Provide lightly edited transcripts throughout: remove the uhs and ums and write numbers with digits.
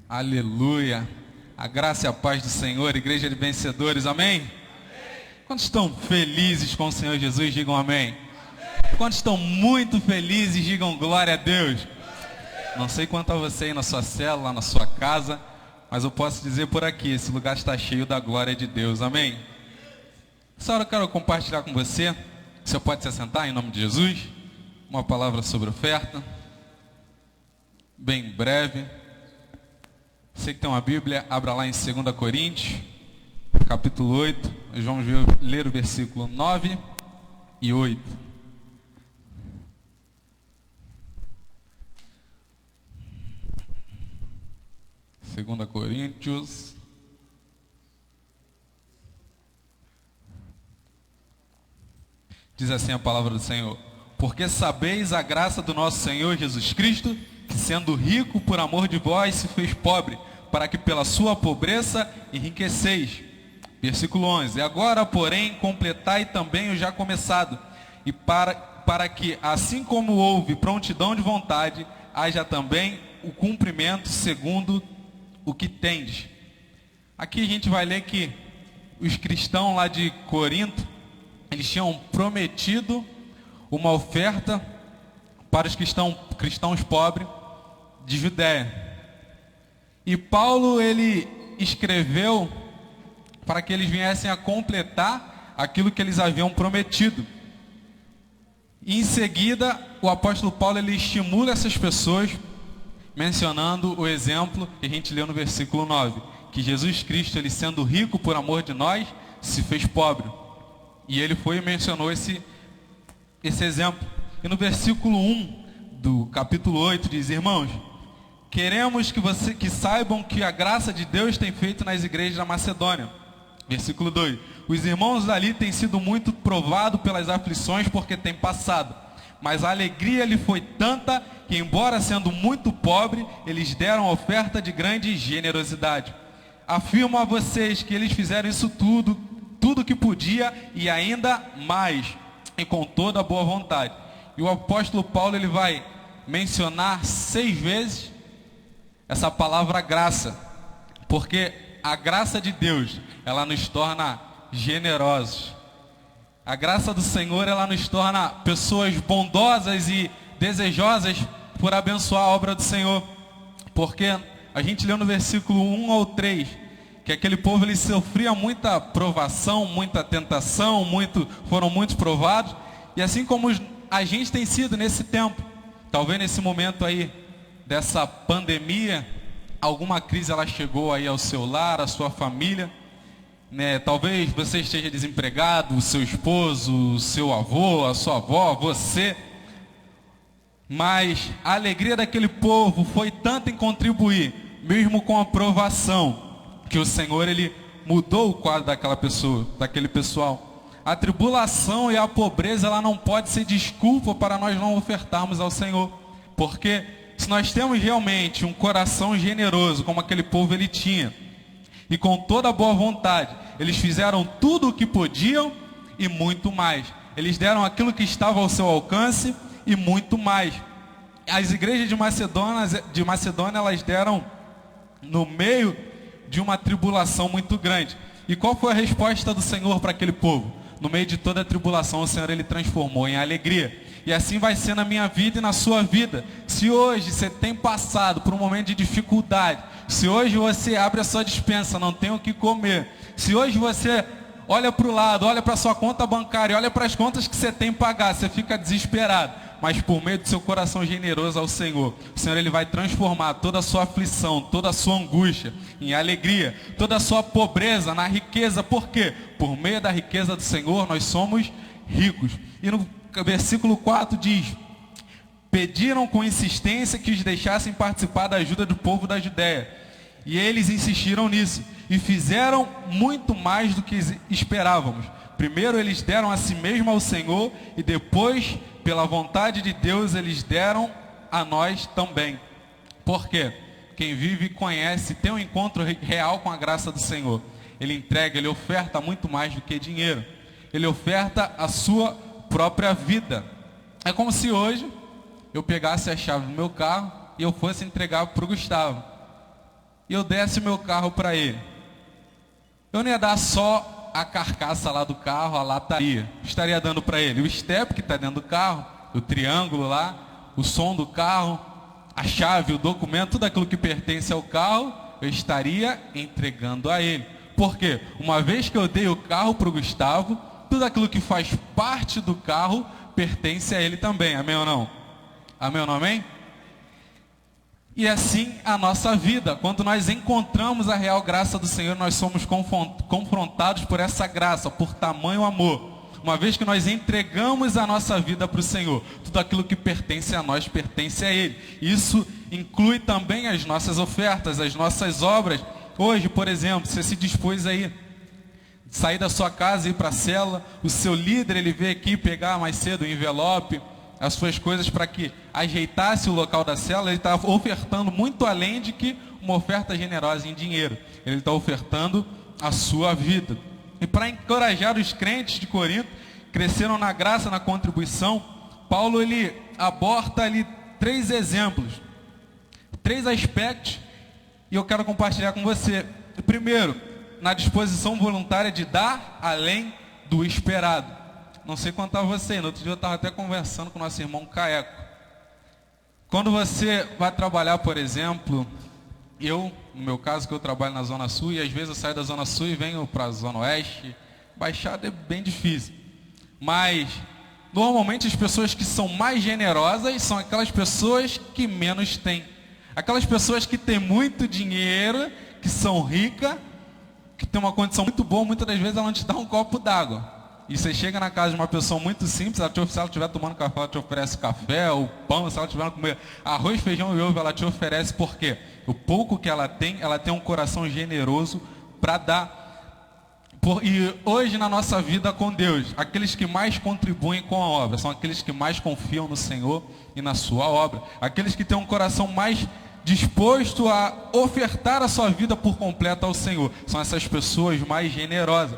Aleluia, a graça e a paz do Senhor, igreja de vencedores, amém? Amém. Quantos estão felizes com o Senhor Jesus, digam amém. Amém. Quantos estão muito felizes, digam glória a Deus. Não sei quanto a você aí na sua célula, na sua casa, mas eu posso dizer por aqui, esse lugar está cheio da glória de Deus, amém? Essa hora eu quero compartilhar com você, você pode se assentar em nome de Jesus, uma palavra sobre oferta, bem breve. Você que tem uma Bíblia, abra lá em 2 Coríntios, capítulo 8, nós vamos ler o versículo 9 e 8. Segunda Coríntios. Diz assim a palavra do Senhor: porque sabeis a graça do nosso Senhor Jesus Cristo, que sendo rico por amor de vós se fez pobre, para que pela sua pobreza enriqueceis. Versículo 11. Agora, porém, completai também o já começado, e para que, assim como houve prontidão de vontade, haja também o cumprimento segundo o que tendes. Aqui a gente vai ler que os cristãos lá de Corinto, eles tinham prometido uma oferta para os cristãos pobres de Judéia. E Paulo, ele escreveu para que eles viessem a completar aquilo que eles haviam prometido. E em seguida, o apóstolo Paulo, ele estimula essas pessoas, mencionando o exemplo que a gente leu no versículo 9, que Jesus Cristo, ele sendo rico por amor de nós, se fez pobre. E ele foi e mencionou esse exemplo. E no versículo 1 do capítulo 8 diz: irmãos, queremos que saibam que a graça de Deus tem feito nas igrejas da Macedônia. Versículo 2. Os irmãos dali têm sido muito provados pelas aflições porque têm passado. Mas a alegria lhe foi tanta que, embora sendo muito pobre, eles deram oferta de grande generosidade. Afirmo a vocês que eles fizeram isso tudo que podia e ainda mais, e com toda a boa vontade. E o apóstolo Paulo, ele vai mencionar 6 vezes essa palavra graça, porque a graça de Deus, ela nos torna generosos. A graça do Senhor, ela nos torna pessoas bondosas e desejosas por abençoar a obra do Senhor. Porque a gente leu no versículo 1 ao 3, que aquele povo, ele sofria muita provação, muita tentação, foram muito provados. E assim como a gente tem sido nesse tempo, talvez nesse momento aí, dessa pandemia, alguma crise ela chegou aí ao seu lar, à sua família, né? Talvez você esteja desempregado, o seu esposo, o seu avô, a sua avó, você. Mas a alegria daquele povo foi tanto em contribuir, mesmo com a provação, que o Senhor, ele mudou o quadro daquela pessoa, daquele pessoal. A tribulação e a pobreza, ela não pode ser desculpa para nós não ofertarmos ao Senhor, porque se nós temos realmente um coração generoso, como aquele povo ele tinha, e com toda a boa vontade, eles fizeram tudo o que podiam e muito mais. Eles deram aquilo que estava ao seu alcance e muito mais. As igrejas de Macedônia, elas deram no meio de uma tribulação muito grande. E qual foi a resposta do Senhor para aquele povo? No meio de toda a tribulação, o Senhor, ele transformou em alegria. E assim vai ser na minha vida e na sua vida. Se hoje você tem passado por um momento de dificuldade, se hoje você abre a sua despensa, não tem o que comer, se hoje você olha para o lado, olha para a sua conta bancária, olha para as contas que você tem que pagar, você fica desesperado, mas por meio do seu coração generoso ao Senhor, o Senhor, ele vai transformar toda a sua aflição, toda a sua angústia em alegria, toda a sua pobreza na riqueza. Por quê? Por meio da riqueza do Senhor nós somos ricos. E no versículo 4 diz: pediram com insistência que os deixassem participar da ajuda do povo da Judéia. E eles insistiram nisso e fizeram muito mais do que esperávamos. Primeiro eles deram a si mesmo ao Senhor, e depois, pela vontade de Deus, eles deram a nós também. Por quê? quem vive e conhece, tem um encontro real com a graça do Senhor, ele entrega, ele oferta muito mais do que dinheiro. Ele oferta a sua própria vida. É como se hoje eu pegasse a chave do meu carro e eu fosse entregar para o Gustavo. E eu desse o meu carro para ele. Eu não ia dar só a carcaça lá do carro, a lataria. Estaria dando para ele o step que está dentro do carro, o triângulo lá, o som do carro, a chave, o documento, tudo aquilo que pertence ao carro, eu estaria entregando a ele. Por quê? Uma vez que eu dei o carro para o Gustavo, tudo aquilo que faz parte do carro pertence a ele também. Amém ou não? Amém ou não amém? E assim a nossa vida. Quando nós encontramos a real graça do Senhor, nós somos confrontados por essa graça, por tamanho amor. Uma vez que nós entregamos a nossa vida para o Senhor, tudo aquilo que pertence a nós pertence a Ele. Isso inclui também as nossas ofertas, as nossas obras. Hoje, por exemplo, você se dispôs aí sair da sua casa e ir para a célula, o seu líder, ele veio aqui pegar mais cedo o envelope, as suas coisas para que ajeitasse o local da célula, ele está ofertando muito além de que uma oferta generosa em dinheiro. Ele está ofertando a sua vida. E para encorajar os crentes de Corinto, cresceram na graça, na contribuição, Paulo ele aborda ali 3 exemplos, 3 aspectos, e eu quero compartilhar com você. Primeiro, na disposição voluntária de dar além do esperado. Não sei quanto a você, no outro dia eu estava até conversando com o nosso irmão Caeco. Quando você vai trabalhar, por exemplo, no meu caso, que eu trabalho na Zona Sul, e às vezes eu saio da Zona Sul e venho para a Zona Oeste, Baixada é bem difícil. Mas, normalmente as pessoas que são mais generosas são aquelas pessoas que menos têm. Aquelas pessoas que têm muito dinheiro, que são ricas, que tem uma condição muito boa, muitas das vezes ela não te dá um copo d'água. E você chega na casa de uma pessoa muito simples, se ela estiver tomando café, ela te oferece café, ou pão, se ela estiver comendo arroz, feijão e ovo, ela te oferece, porque o pouco que ela tem um coração generoso para dar. E hoje na nossa vida com Deus, aqueles que mais contribuem com a obra, são aqueles que mais confiam no Senhor e na sua obra. Aqueles que têm um coração mais disposto a ofertar a sua vida por completo ao Senhor. São essas pessoas mais generosas.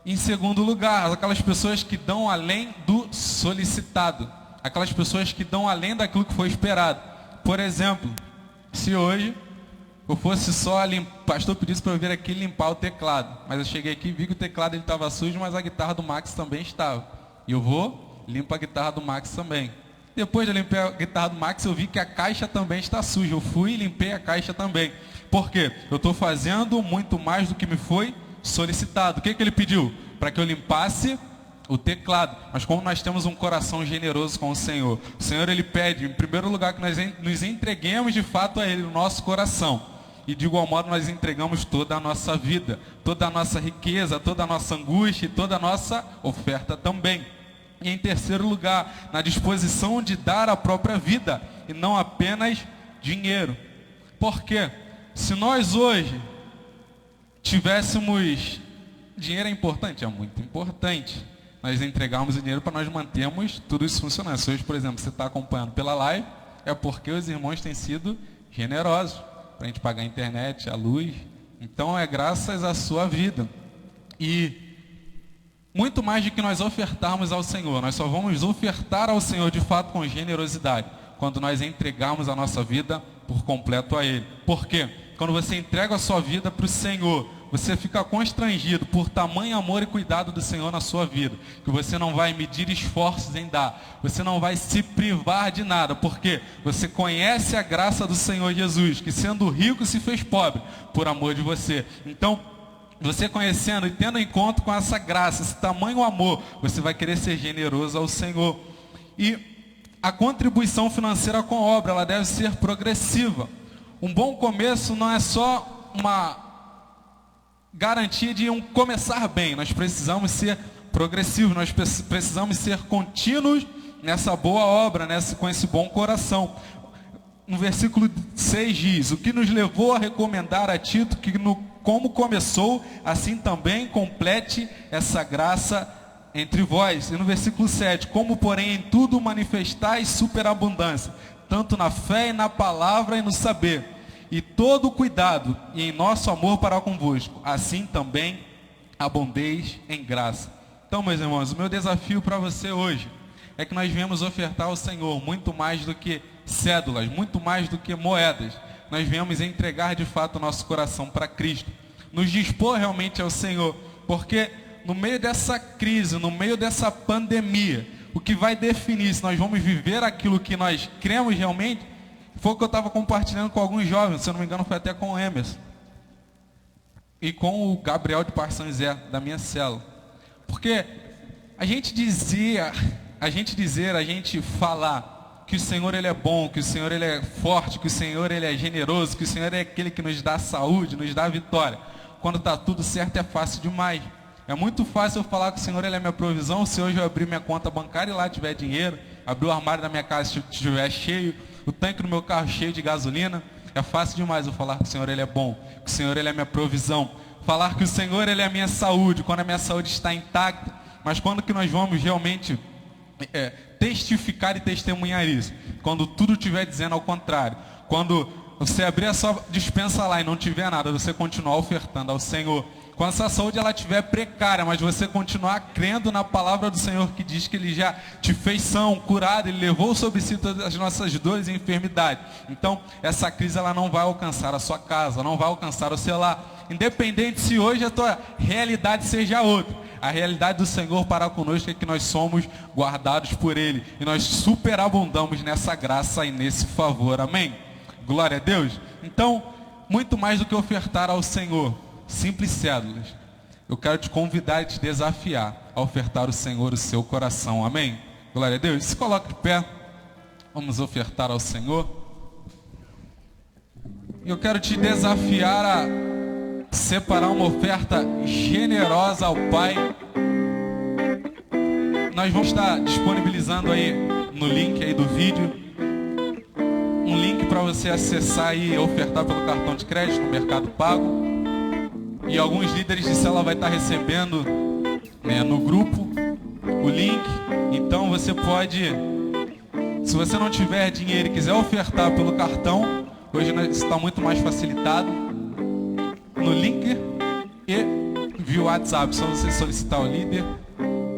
Em segundo lugar, aquelas pessoas que dão além do solicitado. Aquelas pessoas que dão além daquilo que foi esperado. Por exemplo, se hoje eu fosse só limpar, o pastor pedisse para eu vir aqui limpar o teclado. Mas eu cheguei aqui e vi que o teclado estava sujo, mas a guitarra do Max também estava. E eu vou, limpo a guitarra do Max também. Depois de limpar a guitarra do Max, eu vi que a caixa também está suja. Eu fui e limpei a caixa também. Por quê? Eu estou fazendo muito mais do que me foi solicitado. O que ele pediu? Para que eu limpasse o teclado. Mas como nós temos um coração generoso com o Senhor ele pede, em primeiro lugar, que nós nos entreguemos de fato a Ele, o nosso coração. E de igual modo nós entregamos toda a nossa vida, toda a nossa riqueza, toda a nossa angústia e toda a nossa oferta também. E em terceiro lugar, na disposição de dar a própria vida e não apenas dinheiro. Por quê? Se nós hoje tivéssemos... Dinheiro é importante? É muito importante. Nós entregarmos o dinheiro para nós mantermos tudo isso funcionando. Se hoje, por exemplo, você está acompanhando pela live, é porque os irmãos têm sido generosos para a gente pagar a internet, a luz. Então é graças à sua vida. E muito mais do que nós ofertarmos ao Senhor, nós só vamos ofertar ao Senhor de fato com generosidade, quando nós entregarmos a nossa vida por completo a Ele. Por quê? Quando você entrega a sua vida para o Senhor, você fica constrangido por tamanho amor e cuidado do Senhor na sua vida, que você não vai medir esforços em dar, você não vai se privar de nada, porque você conhece a graça do Senhor Jesus, que sendo rico se fez pobre por amor de você. Então, você conhecendo e tendo encontro com essa graça, esse tamanho amor, você vai querer ser generoso ao Senhor. E a contribuição financeira com a obra, ela deve ser progressiva. Um bom começo não é só uma garantia de começar bem. Nós precisamos ser progressivos, nós precisamos ser contínuos nessa boa obra, com esse bom coração. No versículo 6 diz: o que nos levou a recomendar a Tito que como começou, assim também complete essa graça entre vós. E no versículo 7, como porém em tudo manifestais superabundância, tanto na fé e na palavra e no saber. e todo o cuidado e em nosso amor para convosco, assim também abundeis em graça. Então, meus irmãos, o meu desafio para você hoje é que nós viemos ofertar ao Senhor muito mais do que cédulas, muito mais do que moedas. Nós viemos entregar de fato o nosso coração para Cristo, nos dispor realmente ao Senhor, porque no meio dessa crise, no meio dessa pandemia, o que vai definir se nós vamos viver aquilo que nós cremos realmente, foi o que eu estava compartilhando com alguns jovens, se eu não me engano foi até com o Emerson, e com o Gabriel de Par São José, da minha célula. Porque a gente falar que o Senhor ele é bom, que o Senhor ele é forte, que o Senhor ele é generoso, que o Senhor é aquele que nos dá saúde, nos dá vitória. Quando está tudo certo é fácil demais. É muito fácil eu falar que o Senhor ele é minha provisão, se hoje eu abrir minha conta bancária e lá tiver dinheiro, abrir o armário da minha casa se estiver cheio, o tanque do meu carro cheio de gasolina, é fácil demais eu falar que o Senhor ele é bom, que o Senhor ele é minha provisão. Falar que o Senhor ele é a minha saúde, quando a minha saúde está intacta. Mas quando que nós vamos realmente testificar e testemunhar isso? Quando tudo estiver dizendo ao contrário. Quando você abrir a sua despensa lá e não tiver nada, você continuar ofertando ao Senhor. Quando essa saúde ela estiver precária, mas você continuar crendo na palavra do Senhor que diz que Ele já te fez são, curado, Ele levou sobre si todas as nossas dores e enfermidades. Então, essa crise ela não vai alcançar a sua casa, não vai alcançar o seu lar. Independente se hoje a tua realidade seja outra. A realidade do Senhor para conosco é que nós somos guardados por Ele. E nós superabundamos nessa graça e nesse favor. Amém? Glória a Deus. Então, muito mais do que ofertar ao Senhor simples cédulas, eu quero te convidar e te desafiar a ofertar ao Senhor o seu coração. Amém? Glória a Deus. Se coloque de pé. Vamos ofertar ao Senhor. Eu quero te desafiar a separar uma oferta generosa ao Pai. Nós vamos estar disponibilizando aí no link aí do vídeo um link para você acessar e ofertar pelo cartão de crédito no Mercado Pago. E alguns líderes de célula vai estar recebendo no grupo o link. Então você pode, se você não tiver dinheiro e quiser ofertar pelo cartão, hoje está muito mais facilitado no link e via WhatsApp. Só você solicitar o líder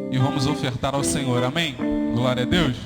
e vamos ofertar ao Senhor. Amém? Glória a Deus.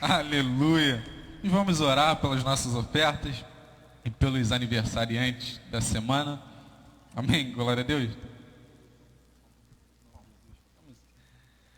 Aleluia. E vamos orar pelas nossas ofertas e pelos aniversariantes da semana. Amém. Glória a Deus.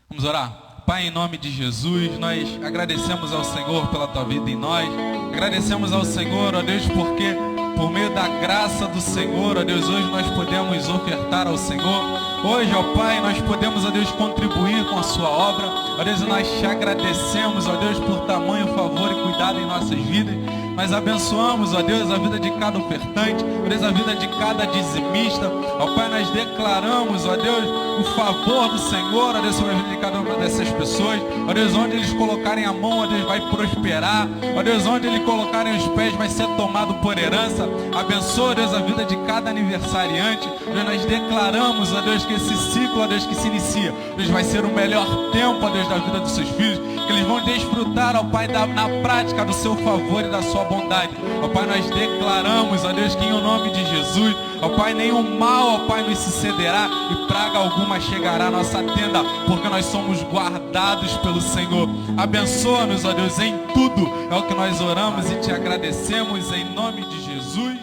Vamos orar. Pai, em nome de Jesus, nós agradecemos ao Senhor pela tua vida em nós. Agradecemos ao Senhor, ó Deus, porque por meio da graça do Senhor, ó Deus, hoje nós podemos ofertar ao Senhor. Hoje, ó Pai, nós podemos, ó Deus, contribuir com a sua obra. Ó Deus, nós te agradecemos, ó Deus, por tamanho favor e cuidado em nossas vidas. Nós abençoamos, ó Deus, a vida de cada ofertante, ó Deus, a vida de cada dizimista. Ó Pai, nós declaramos, ó Deus, o favor do Senhor, ó Deus, sobre a vida de cada uma dessas pessoas. Ó Deus, onde eles colocarem a mão, ó Deus, vai prosperar. Ó Deus, onde eles colocarem os pés, vai ser tomado por herança. Abençoa, ó Deus, a vida de cada aniversariante. Ó Deus, nós declaramos, ó Deus, que esse ciclo, ó Deus, que se inicia, ó Deus, vai ser o melhor tempo, ó Deus, da vida dos seus filhos. Que eles vão desfrutar, ó Pai, na prática do seu favor e da sua bondade. Ó Pai, nós declaramos, ó Deus, que em nome de Jesus, ó Pai, nenhum mal, ó Pai, nos sucederá e praga alguma chegará à nossa tenda, porque nós somos guardados pelo Senhor. Abençoa-nos, ó Deus, em tudo. É o que nós oramos e te agradecemos em nome de Jesus.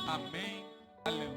Amém. Aleluia.